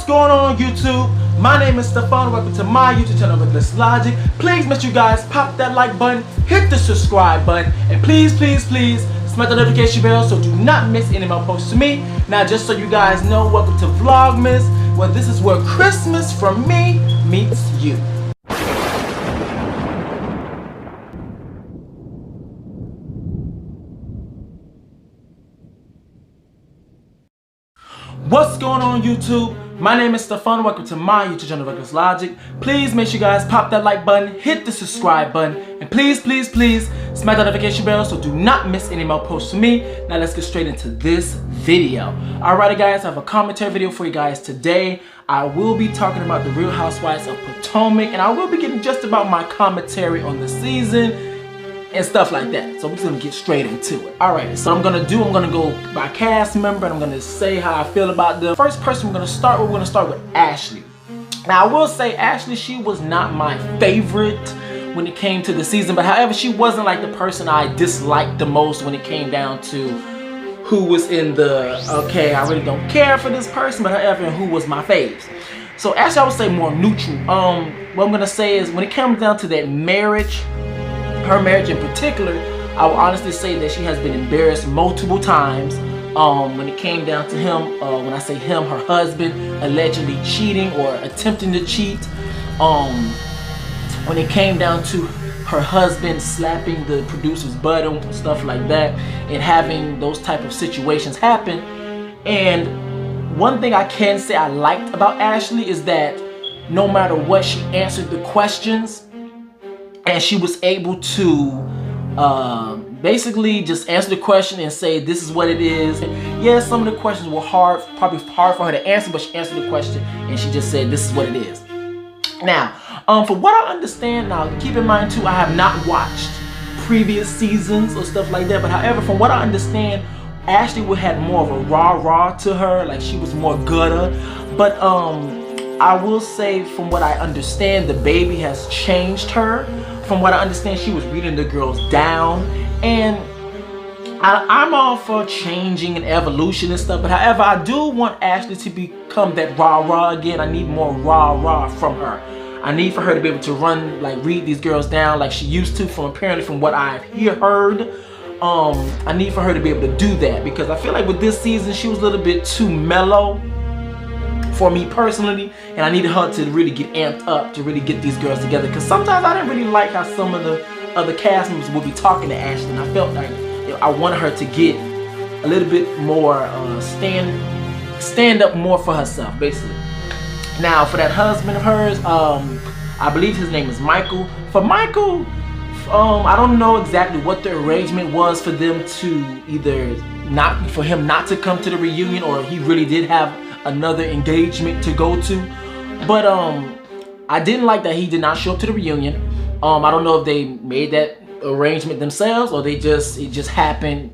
What's going on YouTube? My name is Stefan. Welcome to my YouTube channel, Logicc. Please make sure you guys pop that like button, hit the subscribe button, and please smash the notification bell so do not miss any of my posts to me. Now just so you guys know, welcome to Vlogmas, where this is where Christmas from me meets you. What's going on YouTube? My name is Stefan. Welcome to my YouTube channel, Logicc. Please make sure you guys pop that like button, hit the subscribe button, and please smash the notification bell so do not miss any more posts from me. Now let's get straight into this video. Alrighty guys, I have a commentary video for you guys today. I will be talking about the Real Housewives of Potomac, and I will be getting just about my commentary on the season and stuff like that. So we're just gonna get straight into it. Alright, so I'm gonna go by cast member, and I'm gonna say how I feel about the first person we're gonna start with Ashley. Now I will say Ashley, she was not my favorite when it came to the season, but however, she wasn't like the person I disliked the most when it came down to who was in the, okay, I really don't care for this person, but however, who was my faves. So Ashley, I would say more neutral. What I'm gonna say is when it comes down to that marriage, her marriage in particular, I will honestly say that she has been embarrassed multiple times when it came down to him, when I say him, her husband allegedly cheating or attempting to cheat. When it came down to her husband slapping the producer's butt and stuff like that, and having those type of situations happen. And one thing I can say I liked about Ashley is that no matter what, she answered the questions. And she was able to basically just answer the question and say, this is what it is. And yes, some of the questions were hard, probably hard for her to answer, but she answered the question and she just said, this is what it is. Now, for what I understand, now keep in mind too, I have not watched previous seasons or stuff like that. But however, from what I understand, Ashley would have more of a rah-rah to her, like she was more gutter. But I will say, from what I understand, the baby has changed her. From what I understand, she was reading the girls down, and I'm all for changing and evolution and stuff, but however, I do want Ashley to become that rah-rah again. I need more rah-rah from her. I need for her to be able to run, like read these girls down like she used to, apparently from what I've heard. I need for her to be able to do that, because I feel like with this season, she was a little bit too mellow for me personally, and I needed her to really get amped up to really get these girls together, because sometimes I didn't really like how some of the other cast members would be talking to Ashley, and I felt like I wanted her to get a little bit more stand up more for herself, basically. Now for that husband of hers, I believe his name is Michael. For Michael, I don't know exactly what the arrangement was for them to either for him not to come to the reunion, or he really did have another engagement to go to. But I didn't like that he did not show up to the reunion. I don't know if they made that arrangement themselves, or it just happened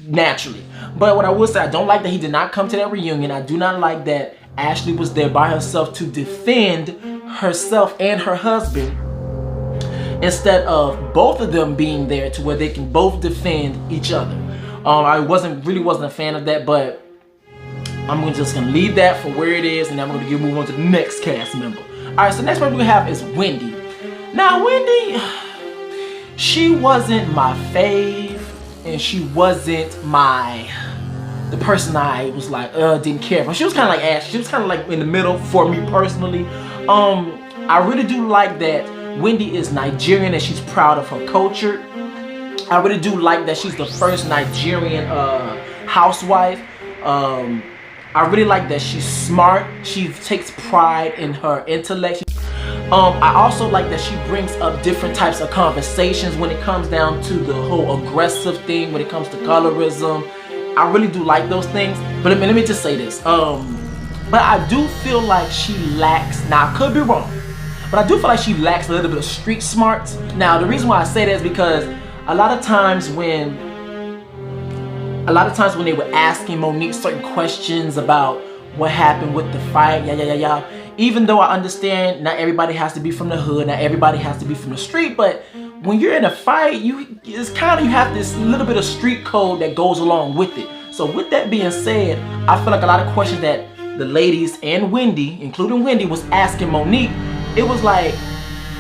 naturally. But what I will say, I don't like that he did not come to that reunion. I do not like that Ashley was there by herself to defend herself and her husband, instead of both of them being there to where they can both defend each other. I really wasn't a fan of that, but I'm just gonna leave that for where it is, and then I'm gonna move on to the next cast member. Alright, so next person we have is Wendy. Now Wendy, she wasn't my fave, and she wasn't the person I was like, didn't care for. She was kind of like Ash. She was kind of like in the middle for me personally. I really do like that Wendy is Nigerian and she's proud of her culture. I really do like that she's the first Nigerian housewife. I really like that she's smart. She takes pride in her intellect. I also like that she brings up different types of conversations when it comes down to the whole aggressive thing, when it comes to colorism. I really do like those things. But let me just say this. But I do feel like she lacks, now I could be wrong, but I do feel like she lacks a little bit of street smarts. Now the reason why I say that is because a lot of times when they were asking Monique certain questions about what happened with the fight, even though I understand not everybody has to be from the hood, not everybody has to be from the street, but when you're in a fight, you have this little bit of street code that goes along with it. So with that being said, I feel like a lot of questions that the ladies and Wendy, including Wendy, was asking Monique, it was like,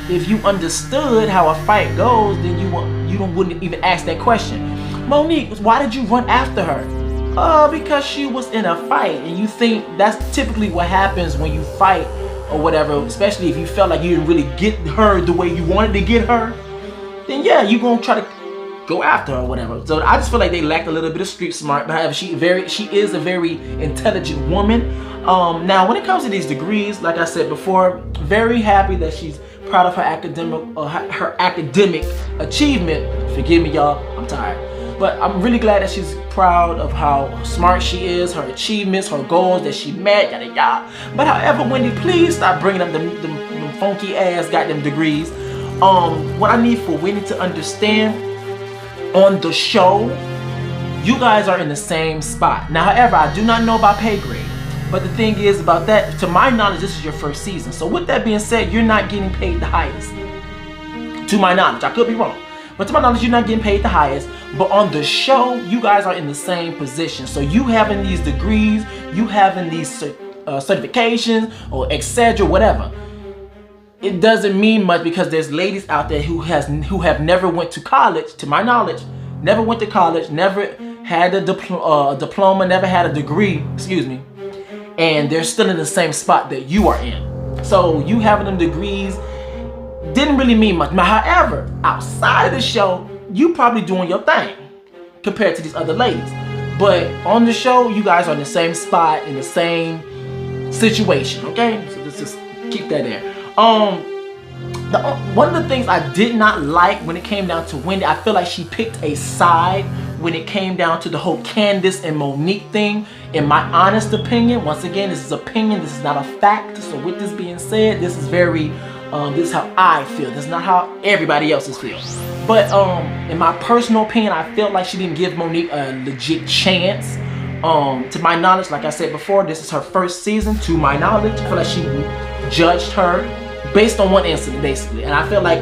if you understood how a fight goes, then you wouldn't even ask that question. Monique, why did you run after her? Because she was in a fight, and you think that's typically what happens when you fight or whatever, especially if you felt like you didn't really get her the way you wanted to get her, then yeah, you gonna try to go after her or whatever. So I just feel like they lacked a little bit of street smart, but however, she is a very intelligent woman. Now when it comes to these degrees, like I said before, very happy that she's proud of her academic achievement. Forgive me, y'all, I'm tired. But I'm really glad that she's proud of how smart she is, her achievements, her goals that she met, yada yada. But however, Wendy, please stop bringing up them funky ass goddamn degrees. What I need for Wendy to understand, on the show, you guys are in the same spot. Now, however, I do not know about pay grade. But the thing is about that, to my knowledge, this is your first season. So with that being said, you're not getting paid the highest. To my knowledge, I could be wrong. But to my knowledge, you're not getting paid the highest. But on the show, you guys are in the same position. So you having these degrees, you having these certifications, or etc., whatever, it doesn't mean much, because there's ladies out there who have never went to college, to my knowledge, never went to college, never had a diploma, never had a degree, excuse me, and they're still in the same spot that you are in. So you having them degrees didn't really mean much. Now, however, outside of the show, you probably doing your thing compared to these other ladies. But on the show, you guys are in the same spot, in the same situation, okay? So let's just keep that there. One of the things I did not like when it came down to Wendy, I feel like she picked a side when it came down to the whole Candace and Monique thing. In my honest opinion, once again, this is opinion, this is not a fact. So with this being said, this is very, this is how I feel. This is not how everybody else's feels. But in my personal opinion, I felt like she didn't give Monique a legit chance. To my knowledge, like I said before, this is her first season. To my knowledge, I feel like she judged her based on one incident, basically. And I feel like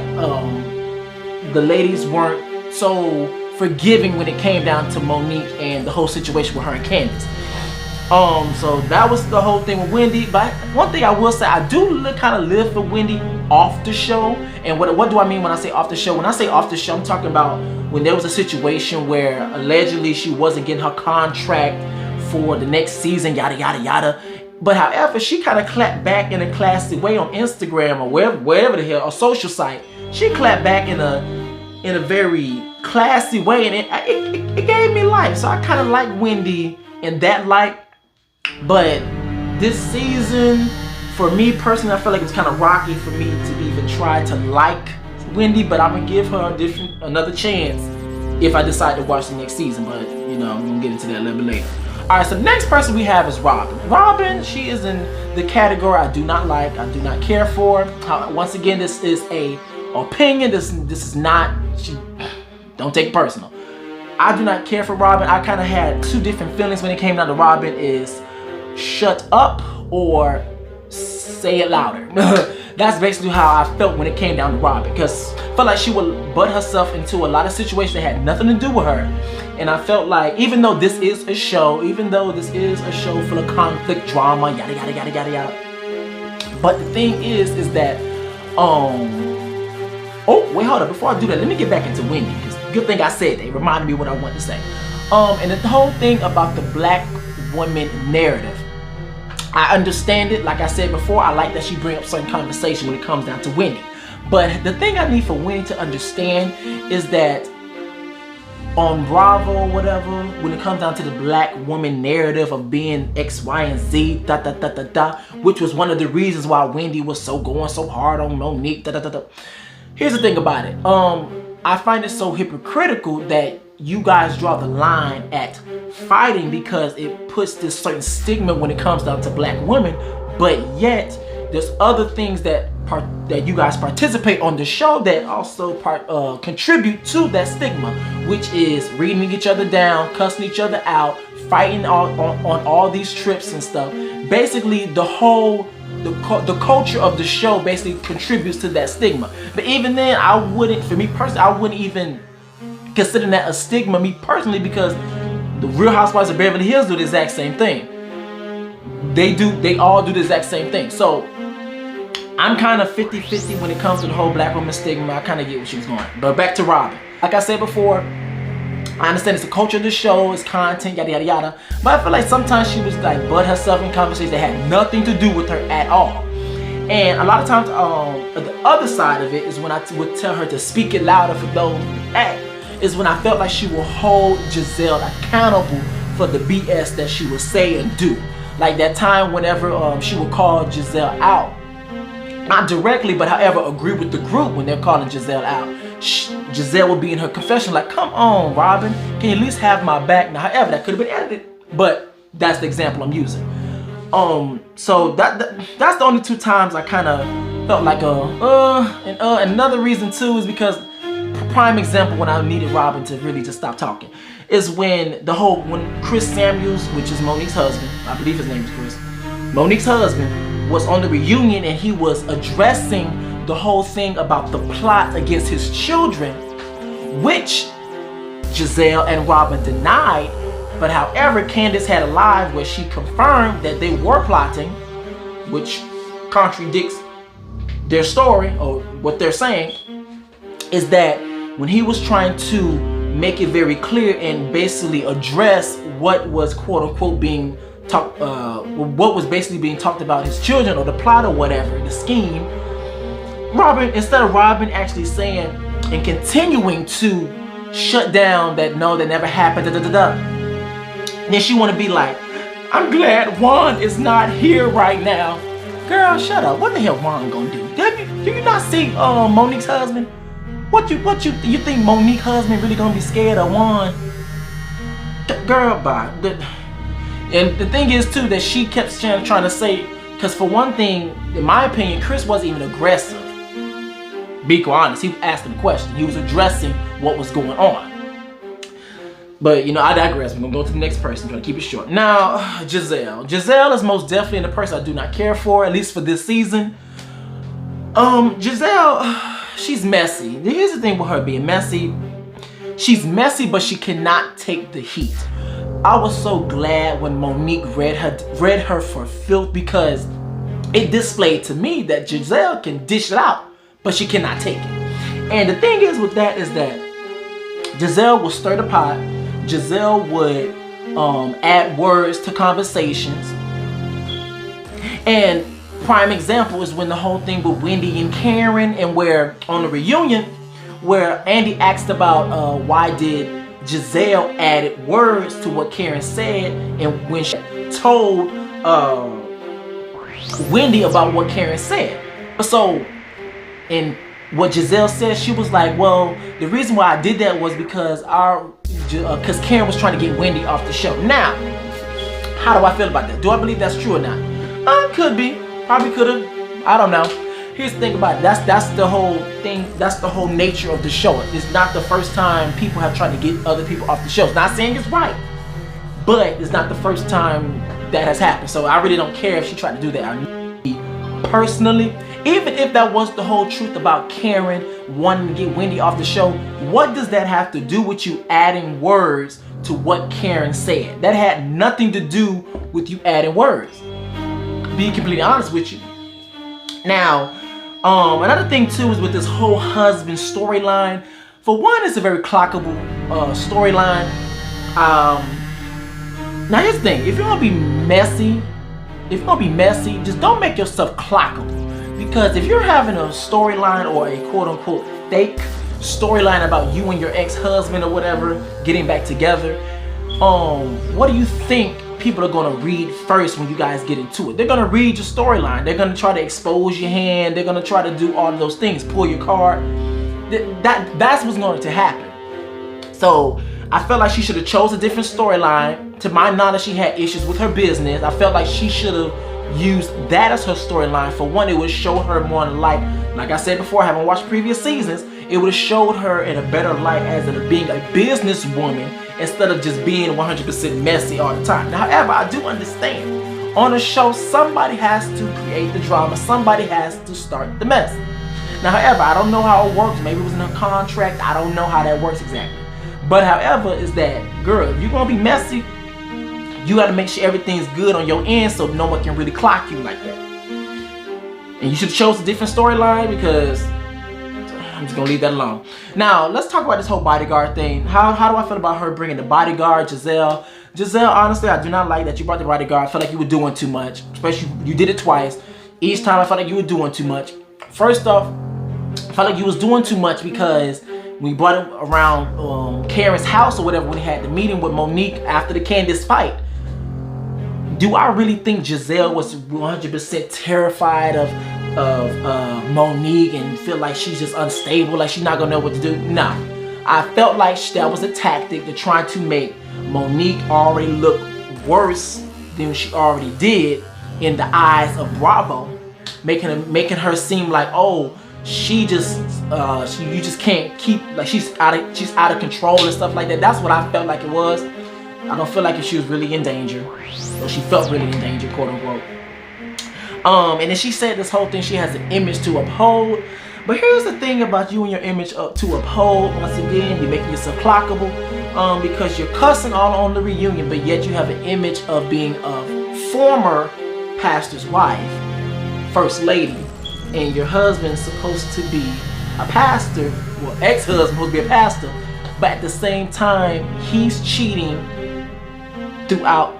the ladies weren't so forgiving when it came down to Monique and the whole situation with her and Candace. So that was the whole thing with Wendy. But one thing I will say, I do kind of live for Wendy off the show. And what do I mean when I say off the show? When I say off the show, I'm talking about when there was a situation where allegedly she wasn't getting her contract for the next season, yada yada yada. But however, she kind of clapped back in a classy way on Instagram or wherever the hell, a social site. She clapped back in a very classy way, and it gave me life. So I kind of like Wendy in that light. But this season, for me personally, I feel like it's kind of rocky for me to even try to like Wendy. But I'm gonna give her another chance if I decide to watch the next season. But you know, I'm gonna get into that a little bit later. Alright, so the next person we have is Robin. Robin, she is in the category I do not like, I do not care for. Once again, this is a opinion. This is not, don't take it personal. I do not care for Robin. I kind of had two different feelings when it came down to Robin, is shut up or say it louder. That's basically how I felt when it came down to Robin, because I felt like she would butt herself into a lot of situations that had nothing to do with her. And I felt like, even though this is a show, full of conflict, drama, yada yada yada yada yada, but the thing is that oh wait, hold up, before I do that, let me get back into Wendy, because good thing I said that. It reminded me what I wanted to say. And the whole thing about the black woman narrative, I understand it. Like I said before, I like that she bring up certain conversation when it comes down to Wendy. But the thing I need for Wendy to understand is that on Bravo or whatever, when it comes down to the black woman narrative of being X, Y, and Z, which was one of the reasons why Wendy was going so hard on Monique, Here's the thing about it. I find it so hypocritical that you guys draw the line at fighting, because it puts this certain stigma when it comes down to black women, but yet there's other things that you guys participate on the show that also contribute to that stigma, which is reading each other down, cussing each other out, fighting on all these trips and stuff. Basically, the culture of the show basically contributes to that stigma. But even then, for me personally, I wouldn't even consider that a stigma, me personally, because the Real Housewives of Beverly Hills do the exact same thing. they all do the exact same thing. So I'm kind of 50-50 when it comes to the whole black woman stigma. I kind of get where she was going. But back to Robin. Like I said before, I understand it's the culture of the show, it's content, yada yada yada. But I feel like sometimes she was like butt herself in conversations that had nothing to do with her at all. And a lot of times, the other side of it is when I would tell her to speak it louder for those who act, is when I felt like she would hold Giselle accountable for the BS that she would say and do. Like that time whenever she would call Giselle out. Not directly, but however, agree with the group when they're calling Giselle out. Giselle would be in her confession like, come on, Robin, can you at least have my back? Now, however, that could have been edited, but that's the example I'm using. So that's the only two times I kind of felt like and another reason too is because prime example when I needed Robin to really just stop talking is when Chris Samuels, which is Monique's husband, I believe his name is Chris, Monique's husband, was on the reunion and he was addressing the whole thing about the plot against his children, which Giselle and Robin denied. But however, Candace had a live where she confirmed that they were plotting, which contradicts their story or what they're saying, is that when he was trying to make it very clear and basically address what was quote unquote being talked, what was basically being talked about his children or the plot or whatever, the scheme, instead of Robin actually saying and continuing to shut down that no, that never happened, then she want to be like, I'm glad Juan is not here right now. Girl, shut up. What the hell Juan gonna do? Do you not see Monique's husband? What you think Monique's husband really gonna be scared of Juan? Girl, bye. And the thing is too that she kept trying to say, because for one thing, in my opinion, Chris wasn't even aggressive. Be quite honest, he was asking a question. He was addressing what was going on. But you know, I digress. We're gonna go to the next person, try to keep it short. Now, Giselle. Giselle is most definitely the person I do not care for, at least for this season. Giselle, she's messy. Here's the thing with her being messy. She's messy, but she cannot take the heat. I was so glad when Monique read her for filth, because it displayed to me that Giselle can dish it out, but she cannot take it. And the thing is with that is that Giselle will stir the pot. Giselle would add words to conversations. And prime example is when the whole thing with Wendy and Karen, and where on the reunion where Andy asked about why did Giselle added words to what Karen said, and when she told Wendy about what Karen said. So, and what Giselle said, she was like, well, the reason why I did that was because Karen was trying to get Wendy off the show. Now, how do I feel about that? Do I believe that's true or not? Could be. Probably could have. I don't know. Here's the thing about it. That's the whole thing. That's the whole nature of the show. It's not the first time people have tried to get other people off the show. It's not saying it's right, but it's not the first time that has happened. So I really don't care if she tried to do that. Personally, even if that was the whole truth about Karen wanting to get Wendy off the show, what does that have to do with you adding words to what Karen said? That had nothing to do with you adding words. Be completely honest with you. Now, another thing too is with this whole husband storyline. For one, it's a very clockable storyline. Now here's the thing: if you're gonna be messy, just don't make yourself clockable. Because if you're having a storyline or a quote-unquote fake storyline about you and your ex-husband or whatever getting back together, what do you think people are going to read first when you guys get into it? They're going to read your storyline. They're going to try to expose your hand. They're going to try to do all of those things, pull your card. That's what's going to happen. So I felt like she should have chose a different storyline. To my knowledge, she had issues with her business. I felt like she should have used that as her storyline. For one, it would show her more in light. Like I said before, I haven't watched previous seasons. It would have showed her in a better light as being a businesswoman instead of just being 100% messy all the time. Now, however, I do understand. On a show, somebody has to create the drama. Somebody has to start the mess. Now, however, I don't know how it works. Maybe it was in a contract. I don't know how that works exactly. But however, is that, girl, if you're going to be messy, You got to make sure everything's good on your end so no one can really clock you like that. And you should have chose a different storyline, because I'm just gonna leave that alone. Now let's talk about this whole bodyguard thing. How do I feel about her bringing the bodyguard, Giselle? Giselle, honestly, I do not like that you brought the bodyguard. I feel like you were doing too much. Especially, you did it twice. Each time I felt like you were doing too much. First off, I felt like you was doing too much because when you brought it around Karen's house or whatever, when he had the meeting with Monique after the Candace fight, do I really think Giselle was 100% terrified of Monique and feel like she's just unstable, like she's not gonna know what to do? No. I felt like that was a tactic to try to make Monique already look worse than she already did in the eyes of Bravo, making her seem like, oh, you just can't keep, like she's out of control and stuff like that. That's what I felt like it was. I don't feel like if she was really in danger, or she felt really in danger, quote unquote. And then she said this whole thing, she has an image to uphold. But here's the thing about you and your image to uphold. Once again, you're making yourself clockable because you're cussing all on the reunion, but yet you have an image of being a former pastor's wife, first lady, and your husband's supposed to be a pastor, well, ex-husband supposed to be a pastor, but at the same time, he's cheating throughout,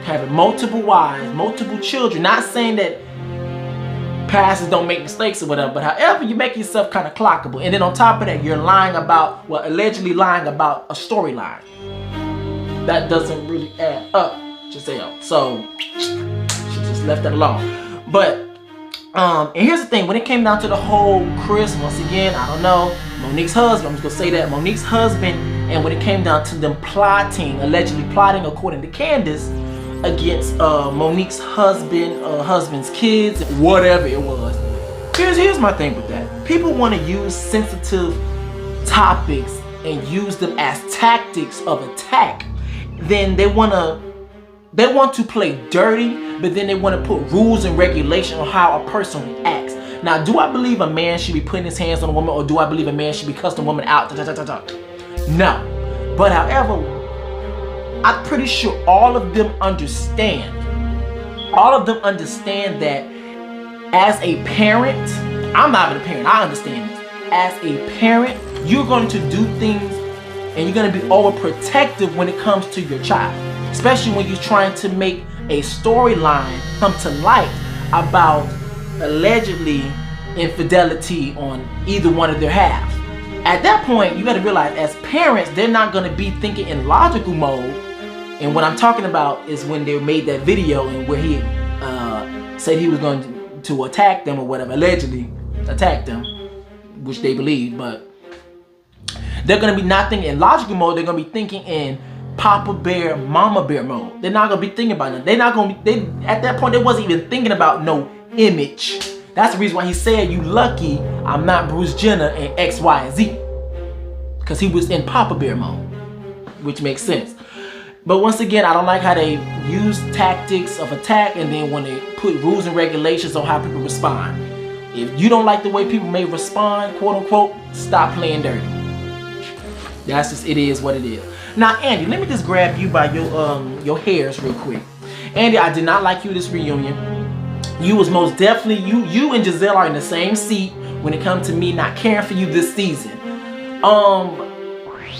having multiple wives, multiple children. Not saying that pastors don't make mistakes or whatever, but however, you make yourself kind of clockable. And then on top of that, you're lying about, well, allegedly lying about a storyline. That doesn't really add up, Giselle. So she just left that alone. But and here's the thing, when it came down to the whole Chris, once again, I don't know, Monique's husband, I'm just gonna say that, Monique's husband, and when it came down to them plotting, allegedly plotting according to Candace, against Monique's husband's kids, whatever it was. Here's my thing with that. People want to use sensitive topics and use them as tactics of attack. Then they want to play dirty, but then they want to put rules and regulation on how a person reacts. Now, do I believe a man should be putting his hands on a woman, or do I believe a man should be cussing a woman out? No. But however, I'm pretty sure all of them understand that as a parent, I'm not even a parent, I understand this. As a parent, you're going to do things and you're going to be overprotective when it comes to your child. Especially when you're trying to make a storyline come to light about allegedly infidelity on either one of their halves. At that point, you got to realize as parents, they're not going to be thinking in logical mode. And what I'm talking about is when they made that video and where he said he was going to attack them or whatever, allegedly attack them, which they believe, but they're going to be not thinking in logical mode, they're going to be thinking in Papa Bear, Mama Bear mode. They're not going to be thinking about it. They're not going to be, at that point, they wasn't even thinking about no image. That's the reason why he said, you lucky I'm not Bruce Jenner and X, Y, and Z. Because he was in Papa Bear mode, which makes sense. But once again, I don't like how they use tactics of attack and then when they put rules and regulations on how people respond. If you don't like the way people may respond, quote unquote, stop playing dirty. That's just, it is what it is. Now, Andy, let me just grab you by your hairs real quick. Andy, I did not like you this reunion. You was most definitely, you and Giselle are in the same seat when it comes to me not caring for you this season.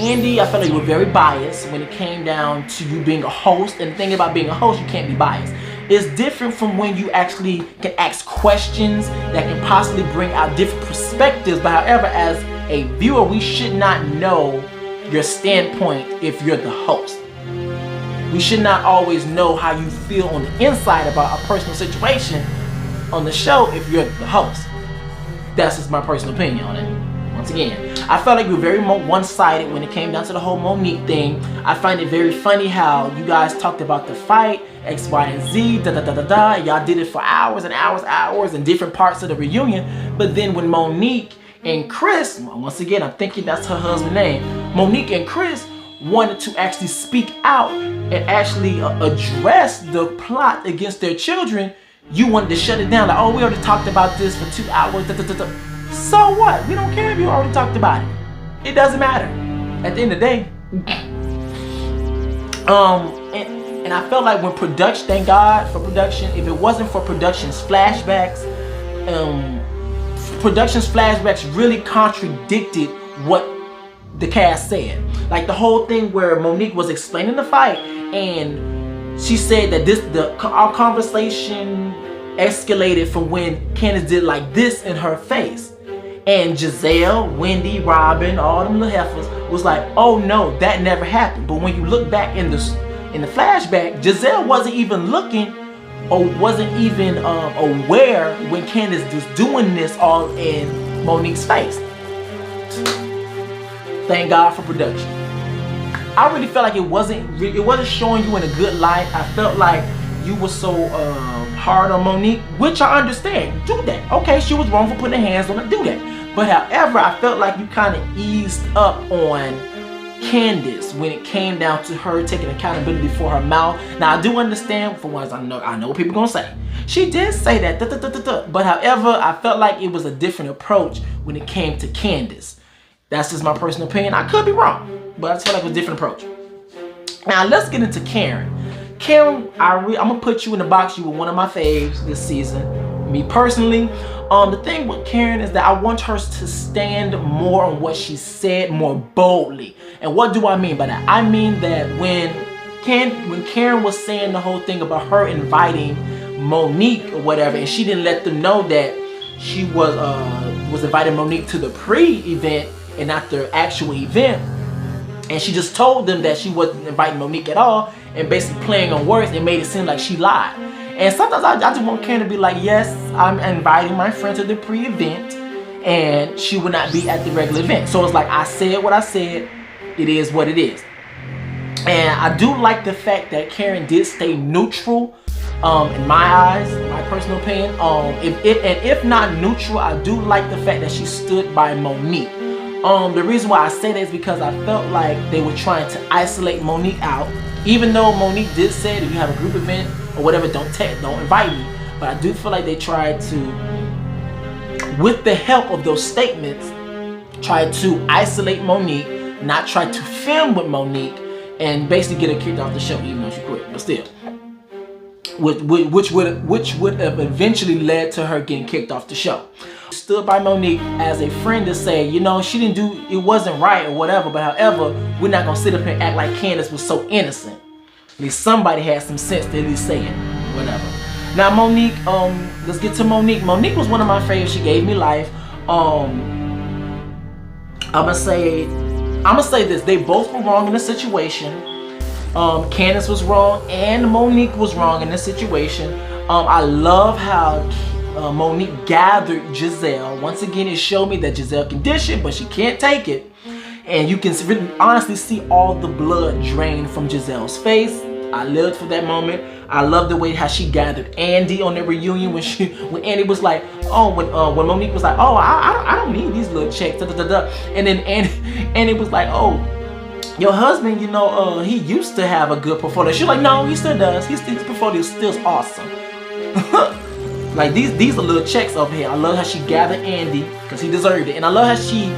Andy, I felt like you were very biased when it came down to you being a host. And the thing about being a host, you can't be biased. It's different from when you actually can ask questions that can possibly bring out different perspectives. But however, as a viewer, we should not know your standpoint if you're the host. We should not always know how you feel on the inside about a personal situation on the show if you're the host. That's just my personal opinion on it. Once again, I felt like you were very one-sided when it came down to the whole Monique thing. I find it very funny how you guys talked about the fight, X, Y, and Z, Y'all did it for hours and hours in different parts of the reunion. But then when Monique and Chris, once again, I'm thinking that's her husband's name, Monique and Chris wanted to actually speak out and actually address the plot against their children, you wanted to shut it down. Like, oh, we already talked about this for 2 hours. So what? We don't care if you already talked about it. It doesn't matter. At the end of the day, And I felt like when production, thank God for production. If it wasn't for production's flashbacks, really contradicted what the cast said. Like the whole thing where Monique was explaining the fight, and she said that our conversation escalated from when Candace did like this in her face. And Giselle, Wendy, Robin, all them little heifers was like, oh no, that never happened. But when you look back in the flashback, Giselle wasn't even looking or wasn't even aware when Candace was doing this all in Monique's face. Thank God for production. I really felt like it wasn't showing you in a good light. I felt like you were so hard on Monique, which I understand. Do that. Okay, she was wrong for putting her hands on it. Do that. But however, I felt like you kind of eased up on Candace when it came down to her taking accountability for her mouth. Now I do understand, for once I know what people gonna say. She did say that, but however, I felt like it was a different approach when it came to Candace. That's just my personal opinion. I could be wrong, but I just felt like it was a different approach. Now let's get into Karen. Karen, I'm gonna put you in the box. You were one of my faves this season. Me personally, the thing with Karen is that I want her to stand more on what she said more boldly. And what do I mean by that? I mean that when Karen was saying the whole thing about her inviting Monique or whatever, and she didn't let them know that she was inviting Monique to the pre-event and not the actual event, and she just told them that she wasn't inviting Monique at all, and basically playing on words, it made it seem like she lied. And sometimes I just want Karen to be like, yes, I'm inviting my friend to the pre-event, and she would not be at the regular event. So it's like, I said what I said, it is what it is. And I do like the fact that Karen did stay neutral, in my eyes, my personal opinion. If not neutral, I do like the fact that she stood by Monique. The reason why I say that is because I felt like they were trying to isolate Monique out. Even though Monique did say that if you have a group event or whatever, don't invite me. But I do feel like they tried to, with the help of those statements, try to isolate Monique, not try to film with Monique, and basically get her kicked off the show, even though she quit. But still, which would have eventually led to her getting kicked off the show. Stood by Monique as a friend to say, you know, she didn't do, it wasn't right or whatever, but however, we're not gonna sit up here and act like Candace was so innocent. At least somebody had some sense to at least say it, whatever. Now Monique, let's get to Monique. Monique was one of my favorites. She gave me life. I'ma say this, they both were wrong in the situation. Candace was wrong and Monique was wrong in this situation. I love how Monique gathered Giselle. Once again, it showed me that Giselle can dish it, but she can't take it. And you can honestly see all the blood drain from Giselle's face. I lived for that moment. I love the way how she gathered Andy on the reunion when Andy was like, oh, when Monique was like, oh, I don't need these little checks, and then Andy was like, oh, your husband, you know, he used to have a good portfolio. She's like, no, he still does. His portfolio is still awesome. Like these are little checks over here. I love how she gathered Andy because he deserved it, and I love how she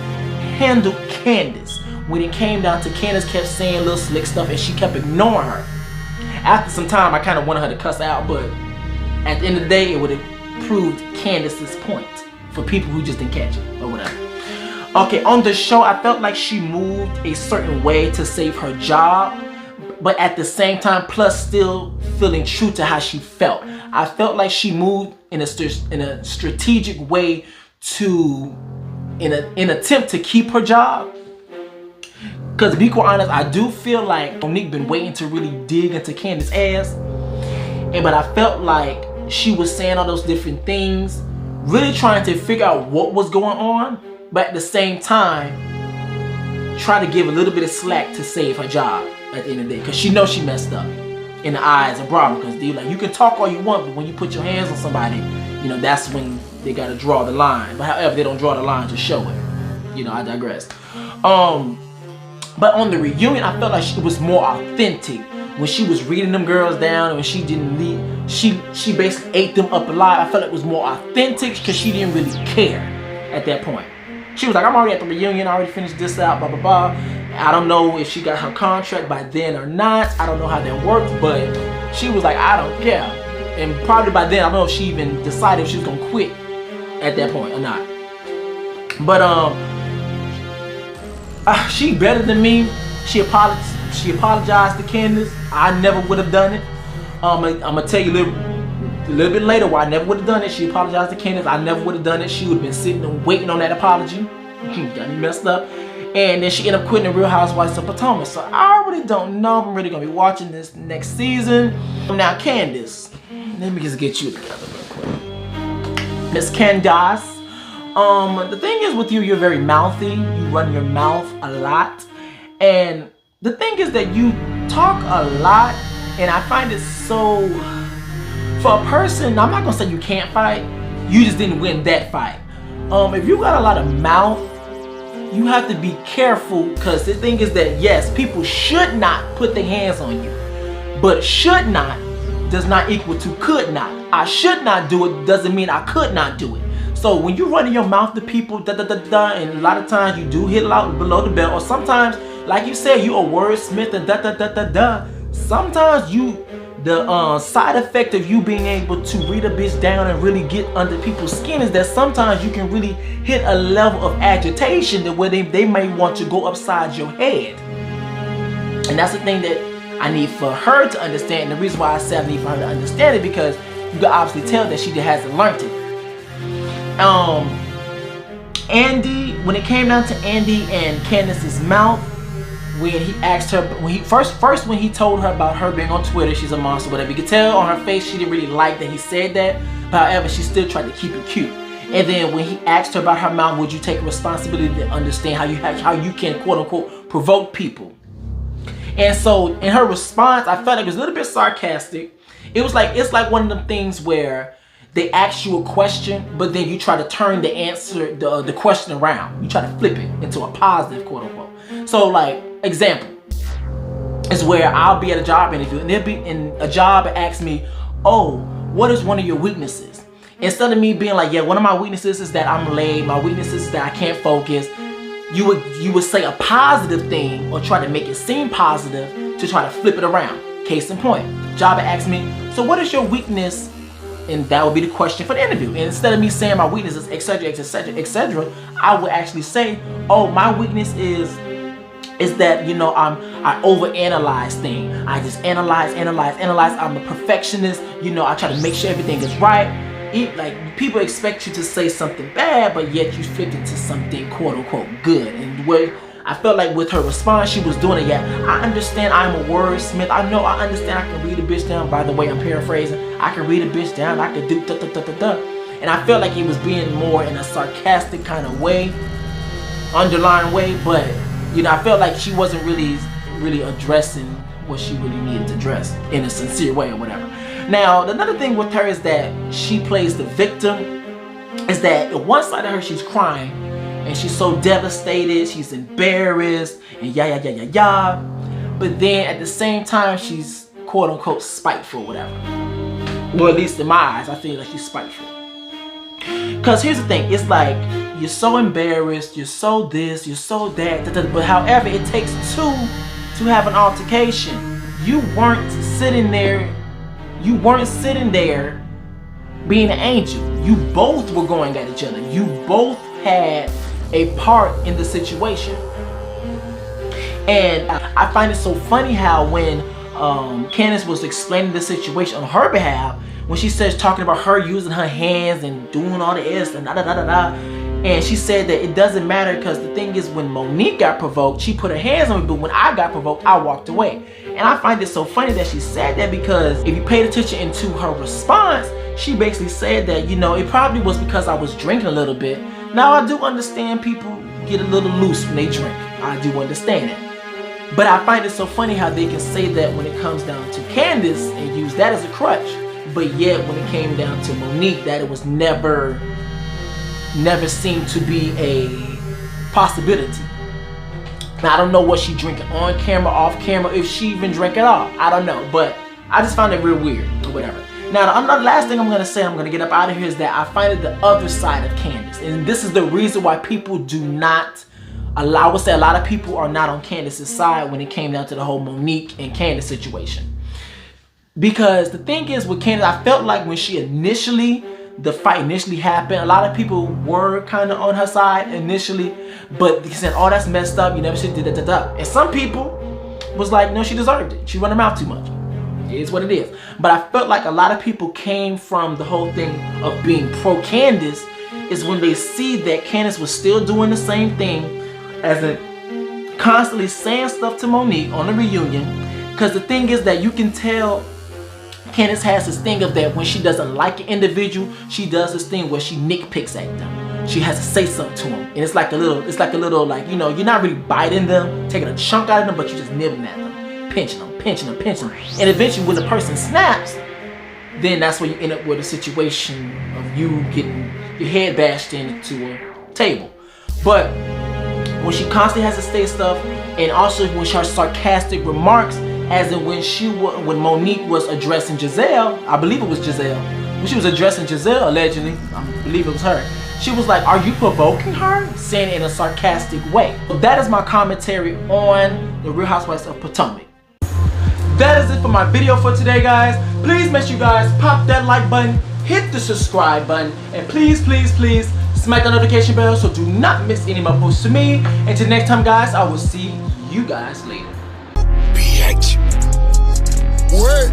handled Candace when it came down to Candace kept saying little slick stuff and she kept ignoring her. After some time, I kind of wanted her to cuss out, but at the end of the day, it would have proved Candace's point for people who just didn't catch it or whatever. Okay, on the show, I felt like she moved a certain way to save her job, but at the same time, plus still feeling true to how she felt. I felt like she moved in a strategic way to, in an attempt to keep her job. Because to be quite honest, I do feel like Monique been waiting to really dig into Candace's ass. But I felt like she was saying all those different things, really trying to figure out what was going on, but at the same time, try to give a little bit of slack to save her job at the end of the day. Because she knows she messed up in the eyes of Bravo. Because like, you can talk all you want, but when you put your hands on somebody, you know, that's when they got to draw the line. But however, they don't draw the line to show it. You know, I digress. But on the reunion, I felt like it was more authentic when she was reading them girls down, and when she didn't leave, she basically ate them up alive. I felt like it was more authentic because she didn't really care at that point. She was like, I'm already at the reunion, I already finished this out, blah, blah, blah. I don't know if she got her contract by then or not. I don't know how that worked, but she was like, I don't care. And probably by then, I don't know if she even decided if she was gonna quit at that point or not. But she better than me. She apologized to Candace. I never would have done it. I'm gonna tell you a little bit later why I never would have done it. She apologized to Candace. I never would have done it. She would have been sitting and waiting on that apology. Got me messed up. And then she ended up quitting the Real Housewives of Potomac. So I really don't know if I'm really gonna be watching this next season. Now Candace, let me just get you together real quick. Miss Candace. The thing is with you, you're very mouthy. You run your mouth a lot. And the thing is that you talk a lot, and I find it so, for a person, I'm not gonna say you can't fight, you just didn't win that fight. If you got a lot of mouth, you have to be careful, because the thing is that yes, people should not put their hands on you, but should not does not equal to could not. I should not do it doesn't mean I could not do it. So when you're running your mouth to people, and a lot of times you do hit a lot below the belt, or sometimes, like you said, you a wordsmith and sometimes the side effect of you being able to read a bitch down and really get under people's skin is that sometimes you can really hit a level of agitation that where they may want to go upside your head. And that's the thing that I need for her to understand. And the reason why I say I need for her to understand it, because you can obviously tell that she hasn't learned it. Andy, when it came down to Andy and Candace's mouth, when he asked her, when he told her about her being on Twitter, she's a monster, whatever. You could tell on her face she didn't really like that he said that. However, she still tried to keep it cute. And then when he asked her about her mouth, would you take responsibility to understand how you can quote unquote provoke people? And so in her response, I felt like it was a little bit sarcastic. It's like one of them things where they ask you a question, but then you try to turn the answer, the question around. You try to flip it into a positive, quote unquote. So like, example is where I'll be at a job interview and they'll be in a job and ask me, oh, what is one of your weaknesses? Instead of me being like, yeah, one of my weaknesses is that I'm late. My weakness is that I can't focus. You would say a positive thing or try to make it seem positive to try to flip it around. Case in point, job asked me, so what is your weakness? And that would be the question for the interview. And instead of me saying my weaknesses, etc., etc., etc., I would actually say, oh, my weakness is that, you know, I overanalyze things. I just analyze. I'm a perfectionist. You know, I try to make sure everything is right. Like, people expect you to say something bad, but yet you flip it to something quote unquote good. And where I felt like with her response, she was doing it. Yeah, I understand I'm a wordsmith. I understand I can read a bitch down. By the way, I'm paraphrasing. I can read a bitch down. I can do da. And I felt like he was being more in a sarcastic kind of way, underlying way. But, you know, I felt like she wasn't really addressing what she really needed to address in a sincere way or whatever. Now, another thing with her is that she plays the victim. Is that on one side of her, she's crying. And she's so devastated, she's embarrassed, and yah. But then at the same time, she's quote unquote spiteful, whatever. Well, at least in my eyes, I feel like she's spiteful. Because here's the thing, it's like, you're so embarrassed, you're so this, you're so that, but however, it takes two to have an altercation. You weren't sitting there being an angel. You both were going at each other. You both had a part in the situation. And I find it so funny how when Candace was explaining the situation on her behalf, when she says talking about her using her hands and doing all the S and and she said that it doesn't matter because the thing is when Monique got provoked, she put her hands on me, but when I got provoked, I walked away. And I find it so funny that she said that because if you paid attention into her response, she basically said that, you know, it probably was because I was drinking a little bit. Now I do understand people get a little loose when they drink. I do understand it. But I find it so funny how they can say that when it comes down to Candace and use that as a crutch. But yet when it came down to Monique, that it was never seemed to be a possibility. Now I don't know what she drinking on camera, off camera, if she even drank at all. I don't know, but I just found it real weird or whatever. Now the last thing I'm gonna say, I'm gonna get up out of here, is that I find it the other side of Candace, and this is the reason why people do not I would say a lot of people are not on Candace's side when it came down to the whole Monique and Candace situation. Because the thing is with Candace, I felt like when the fight initially happened, a lot of people were kind of on her side initially, but they said, oh, that's messed up, you never should do that. And some people was like, no, she deserved it. She run her mouth too much. It is what it is. But I felt like a lot of people came from the whole thing of being pro-Candace is when they see that Candace was still doing the same thing, as in constantly saying stuff to Monique on the reunion. Because the thing is that you can tell Candace has this thing of that when she doesn't like an individual, she does this thing where she nitpicks at them. She has to say something to them, and it's like a little, like, you know, you're not really biting them, taking a chunk out of them, but you're just nibbling at them, pinching them. And eventually, when the person snaps, then that's where you end up with a situation of you getting your head bashed into a table. But when she constantly has to say stuff, and also when her sarcastic remarks, as in when Monique was addressing Giselle, I believe it was Giselle, when she was addressing Giselle, allegedly, I believe it was her, she was like, are you provoking her? Saying it in a sarcastic way. So that is my commentary on the Real Housewives of Potomac. That is it for my video for today, guys. Please make sure you guys pop that like button, hit the subscribe button, and please smack the notification bell so do not miss any more posts to me. Until next time, guys, I will see you guys later. What?